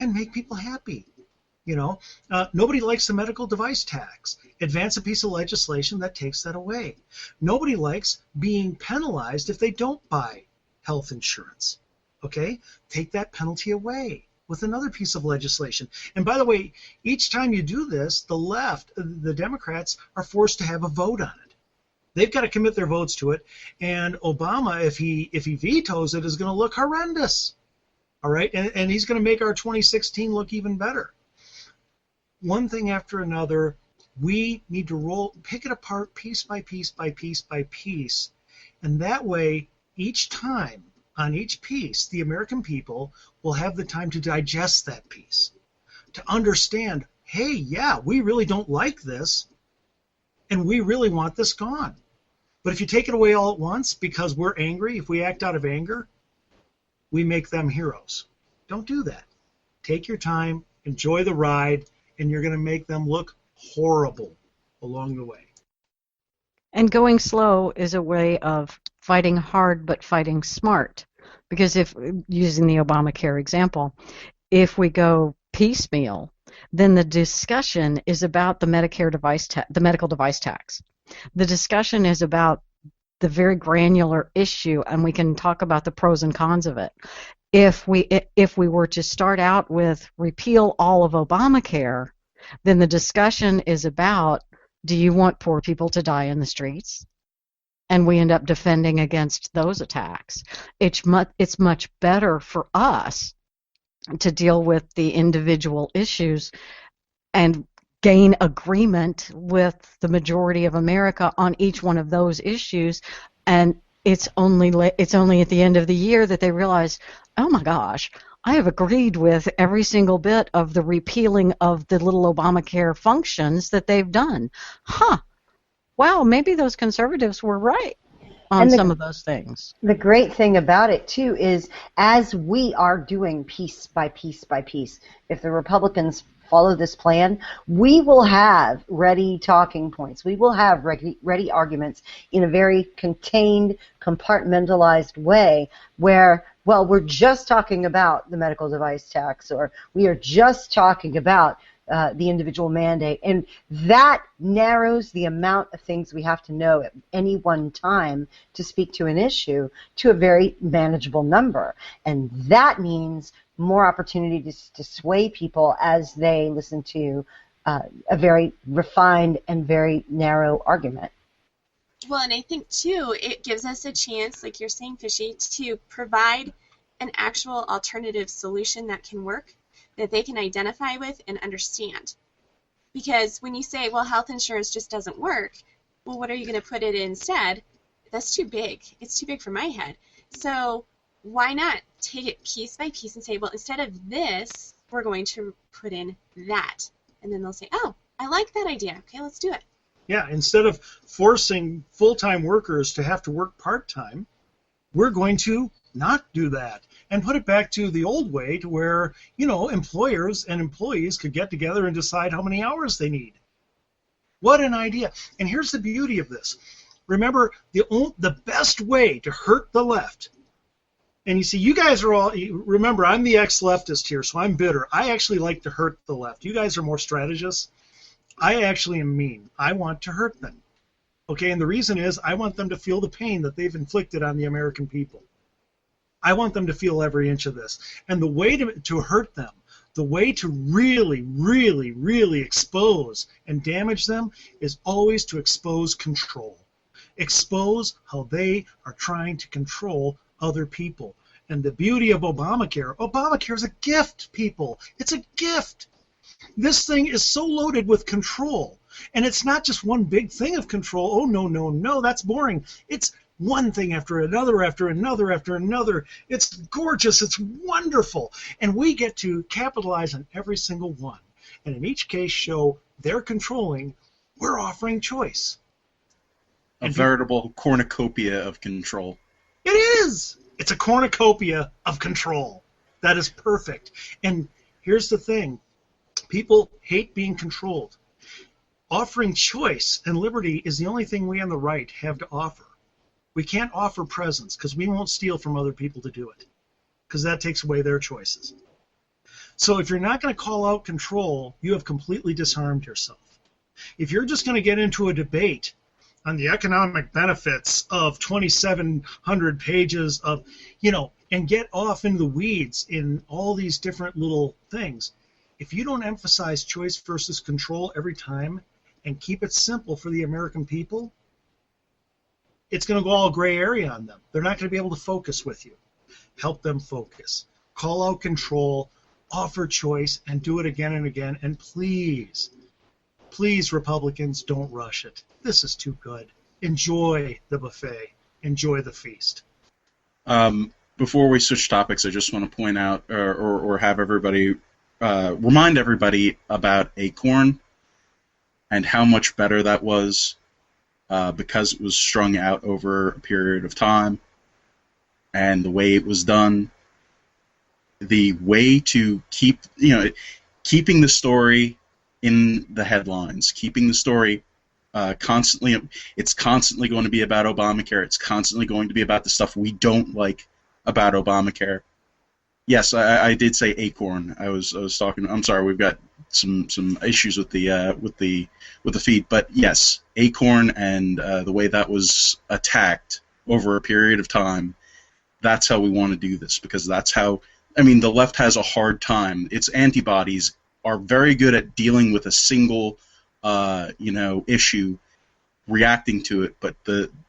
and make people happy. You know, nobody likes the medical device tax. Advance a piece of legislation that takes that away. Nobody likes being penalized if they don't buy health insurance. Okay? Take that penalty away with another piece of legislation. And by the way, each time you do this, the left, the Democrats, are forced to have a vote on it. They've got to commit their votes to it. And Obama, if he vetoes it, is going to look horrendous. All right? And he's going to make our 2016 look even better. One thing after another, we need to pick it apart piece by piece by piece by piece. And that way, each time, on each piece, the American people will have the time to digest that piece, to understand, hey, yeah, we really don't like this, and we really want this gone. But if you take it away all at once because we're angry, if we act out of anger, we make them heroes. Don't do that. Take your time, enjoy the ride, and you're going to make them look horrible along the way. And going slow is a way of fighting hard but fighting smart. Because if, using the Obamacare example, if we go piecemeal, then the discussion is about the Medicare the medical device tax. The discussion is about the very granular issue, and we can talk about the pros and cons of it. If we were to start out with repeal all of Obamacare, then the discussion is about, do you want poor people to die in the streets? And we end up defending against those attacks. It's much better for us to deal with the individual issues and gain agreement with the majority of America on each one of those issues. And it's only at the end of the year that they realize, oh my gosh, I have agreed with every single bit of the repealing of the little Obamacare functions that they've done. Wow, maybe those conservatives were right on some of those things. The great thing about it, too, is as we are doing piece by piece by piece, if the Republicans follow this plan, we will have ready talking points. We will have ready arguments in a very contained, compartmentalized way where, well, we're just talking about the medical device tax, or we are just talking about the individual mandate, and that narrows the amount of things we have to know at any one time to speak to an issue to a very manageable number. And that means more opportunity to sway people as they listen to a very refined and very narrow argument. Well, and I think, too, it gives us a chance, like you're saying, Fishy, to provide an actual alternative solution that can work, that they can identify with and understand. Because when you say, well, health insurance just doesn't work, well, what are you going to put it in instead? That's too big. It's too big for my head. So why not take it piece by piece and say, well, instead of this, we're going to put in that. And then they'll say, oh, I like that idea. Okay, let's do it. Yeah, instead of forcing full-time workers to have to work part-time, we're going to not do that and put it back to the old way, to where, you know, employers and employees could get together and decide how many hours they need. What an idea. And here's the beauty of this. Remember, the best way to hurt the left, and you see, you guys are all, remember, I'm the ex-leftist here, so I'm bitter. I actually like to hurt the left. You guys are more strategists. I actually am mean. I want to hurt them. Okay, and the reason is I want them to feel the pain that they've inflicted on the American people. I want them to feel every inch of this. And the way to hurt them, the way to really, really, really expose and damage them is always to expose control. Expose how they are trying to control other people. And the beauty of Obamacare is a gift, people. It's a gift. This thing is so loaded with control. And it's not just one big thing of control. Oh, no, no, no, that's boring. It's one thing after another, after another, after another. It's gorgeous. It's wonderful. And we get to capitalize on every single one. And in each case show they're controlling, we're offering choice. A veritable cornucopia of control. It is. It's a cornucopia of control. That is perfect. And here's the thing. People hate being controlled. Offering choice and liberty is the only thing we on the right have to offer. We can't offer presents because we won't steal from other people to do it, because that takes away their choices. So if you're not going to call out control, you have completely disarmed yourself. If you're just going to get into a debate on the economic benefits of 2,700 pages of, and get off into the weeds in all these different little things, if you don't emphasize choice versus control every time and keep it simple for the American people, it's going to go all gray area on them. They're not going to be able to focus with you. Help them focus. Call out control, offer choice, and do it again and again. And please, please, Republicans, don't rush it. This is too good. Enjoy the buffet. Enjoy the feast. Before we switch topics, I just want to point out or have everybody remind everybody about Acorn and how much better that was because it was strung out over a period of time and the way it was done. The way to keeping the story in the headlines, keeping the story constantly, it's constantly going to be about Obamacare. It's constantly going to be about the stuff we don't like about Obamacare. Yes, I did say Acorn. I was talking. I'm sorry, we've got some issues with the feed, but yes, Acorn and the way that was attacked over a period of time. That's how we want to do this, because that's how. I mean, the left has a hard time. Its antibodies are very good at dealing with a single, issue, reacting to it. But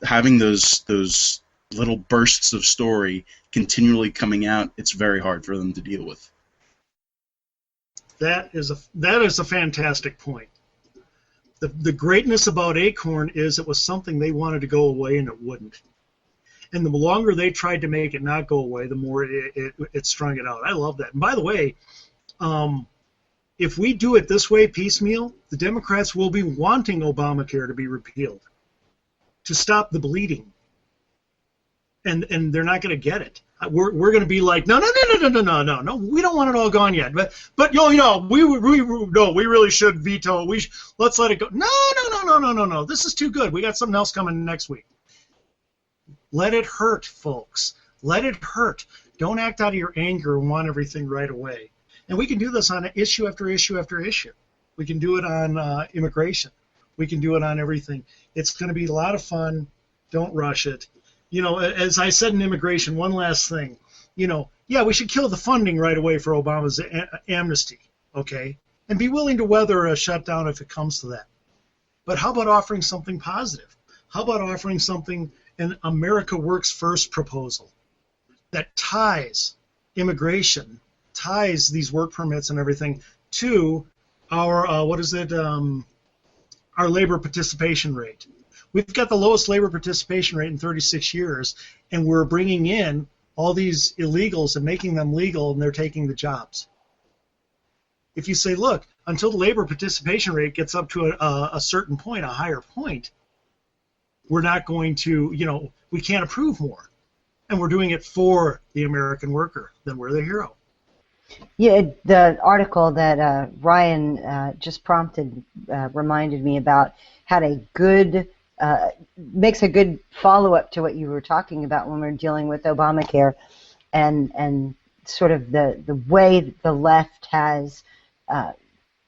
having those little bursts of story continually coming out, it's very hard for them to deal with. That is a fantastic point. The greatness about Acorn is it was something they wanted to go away and it wouldn't. And the longer they tried to make it not go away, the more it strung it out. I love that. And by the way, if we do it this way, piecemeal, the Democrats will be wanting Obamacare to be repealed to stop the bleeding. And they're not going to get it. We're going to be like, no, we don't want it all gone yet. But we really should veto. Let's let it go. No. This is too good. We got something else coming next week. Let it hurt, folks. Let it hurt. Don't act out of your anger and want everything right away. And we can do this on issue after issue after issue. We can do it on immigration. We can do it on everything. It's going to be a lot of fun. Don't rush it. As I said in immigration, one last thing. We should kill the funding right away for Obama's amnesty, okay? And be willing to weather a shutdown if it comes to that. But how about offering something positive? How about offering something, an America Works First proposal that ties immigration, ties these work permits and everything to our, our labor participation rate. We've got the lowest labor participation rate in 36 years, and we're bringing in all these illegals and making them legal, and they're taking the jobs. If you say, look, until the labor participation rate gets up to a certain point, a higher point, we're not going to, we can't approve more. And we're doing it for the American worker. Then we're the hero. Yeah, the article that Ryan just prompted reminded me about had a good, makes a good follow-up to what you were talking about when we were dealing with Obamacare and sort of the way the left has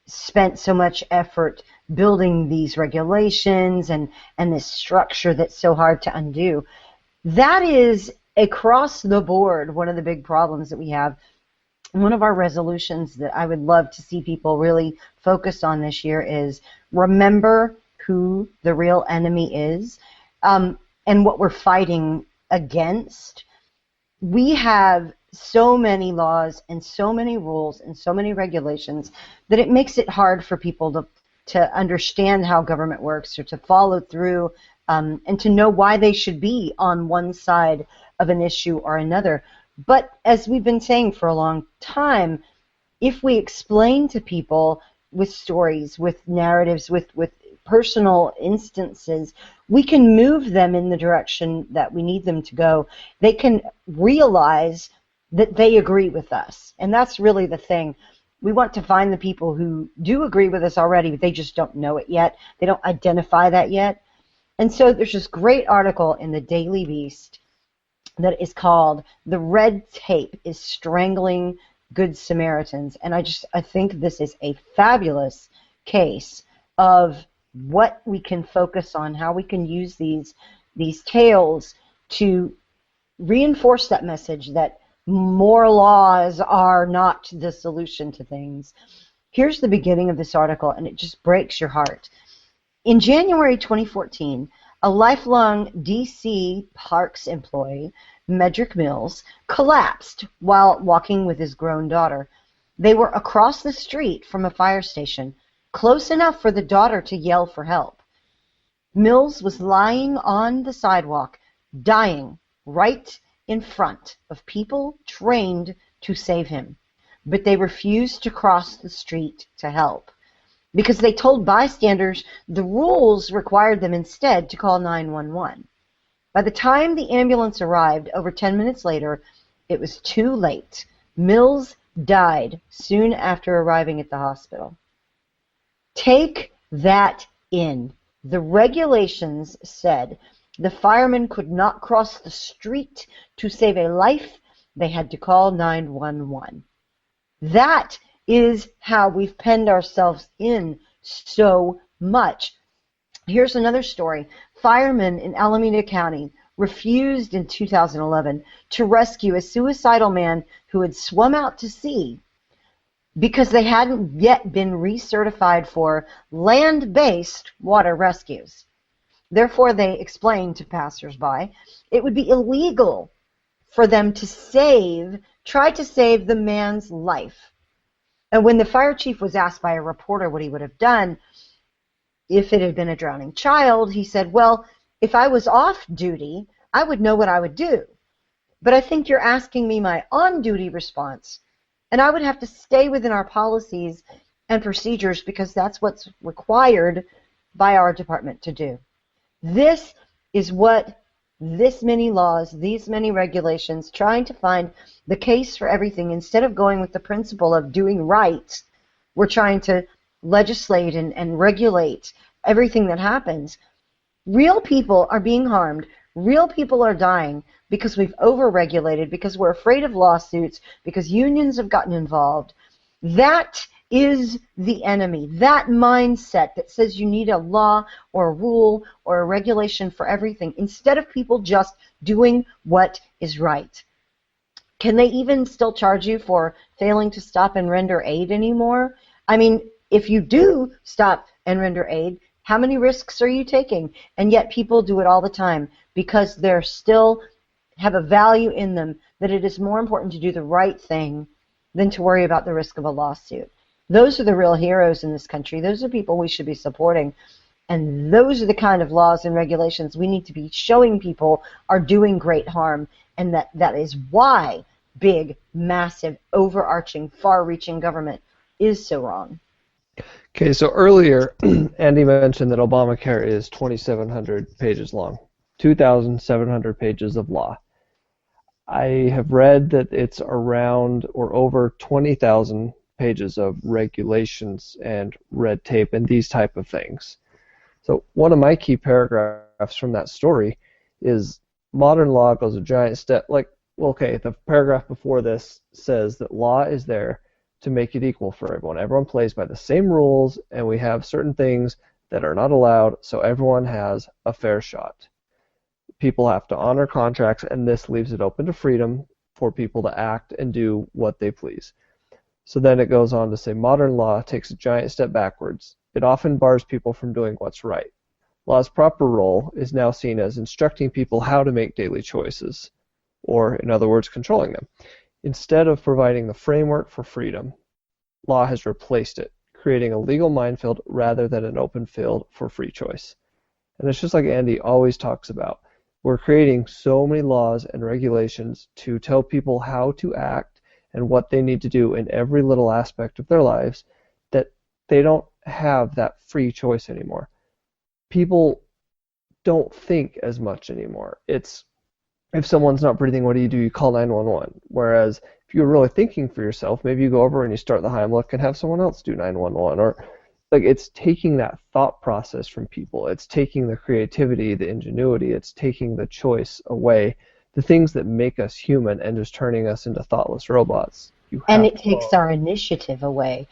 spent so much effort building these regulations and this structure that's so hard to undo. That is, across the board, one of the big problems that we have. One of our resolutions that I would love to see people really focus on this year is remember who the real enemy is and what we're fighting against. We have so many laws and so many rules and so many regulations that it makes it hard for people to understand how government works or to follow through and to know why they should be on one side of an issue or another. But as we've been saying for a long time, if we explain to people with stories, with narratives, with personal instances, we can move them in the direction that we need them to go. They can realize that they agree with us. And that's really the thing. We want to find the people who do agree with us already, but they just don't know it yet. They don't identify that yet. And so there's this great article in the Daily Beast that is called "The Red Tape is Strangling Good Samaritans. And I think this is a fabulous case of what we can focus on, how we can use these tales to reinforce that message that more laws are not the solution to things. Here's the beginning of this article, and it just breaks your heart. In January 2014, a lifelong D.C. Parks employee, Medrick Mills, collapsed while walking with his grown daughter. They were across the street from a fire station, close enough for the daughter to yell for help. Mills was lying on the sidewalk, dying right in front of people trained to save him. But they refused to cross the street to help because they told bystanders the rules required them instead to call 911. By the time the ambulance arrived, over 10 minutes later, it was too late. Mills died soon after arriving at the hospital. Take that in. The regulations said the firemen could not cross the street to save a life. They had to call 911. That is how we've penned ourselves in so much. Here's another story. Firemen in Alameda County refused in 2011 to rescue a suicidal man who had swum out to sea because they hadn't yet been recertified for land-based water rescues. Therefore, they explained to passersby it would be illegal for them to try to save the man's life. And when the fire chief was asked by a reporter what he would have done if it had been a drowning child, he said, well, if I was off duty, I would know what I would do. But I think you're asking me my on-duty response, and I would have to stay within our policies and procedures because that's what's required by our department to do. This is what this many laws, these many regulations, trying to find the case for everything. Instead of going with the principle of doing right, we're trying to legislate and regulate everything that happens. Real people are being harmed. Real people are dying because we've over-regulated, because we're afraid of lawsuits, because unions have gotten involved. That is the enemy. That mindset that says you need a law or a rule or a regulation for everything instead of people just doing what is right. Can they even still charge you for failing to stop and render aid anymore? I mean, if you do stop and render aid, how many risks are you taking? And yet people do it all the time because they're still have a value in them that it is more important to do the right thing than to worry about the risk of a lawsuit. Those are the real heroes in this country. Those are people we should be supporting. And those are the kind of laws and regulations we need to be showing people are doing great harm. And that is why big, massive, overarching, far-reaching government is so wrong. Okay, so earlier, Andy mentioned that Obamacare is 2,700 pages long, 2,700 pages of law. I have read that it's around or over 20,000 pages of regulations and red tape and these type of things. So one of my key paragraphs from that story is modern law goes a giant step. Like, well, okay, the paragraph before this says that law is there to make it equal for everyone. Everyone plays by the same rules, and we have certain things that are not allowed, so everyone has a fair shot. People have to honor contracts, and this leaves it open to freedom for people to act and do what they please. So then it goes on to say modern law takes a giant step backwards. It often bars people from doing what's right. Law's proper role is now seen as instructing people how to make daily choices, or in other words, controlling them. Instead of providing the framework for freedom, law has replaced it, creating a legal minefield rather than an open field for free choice. And it's just like Andy always talks about. We're creating so many laws and regulations to tell people how to act and what they need to do in every little aspect of their lives that they don't have that free choice anymore. People don't think as much anymore. It's if someone's not breathing, what do? You call 911. Whereas if you're really thinking for yourself, maybe you go over and you start the Heimlich and have someone else do 911. Or like it's taking that thought process from people. It's taking the creativity, the ingenuity. It's taking the choice away, the things that make us human, and just turning us into thoughtless robots. And it takes our initiative away.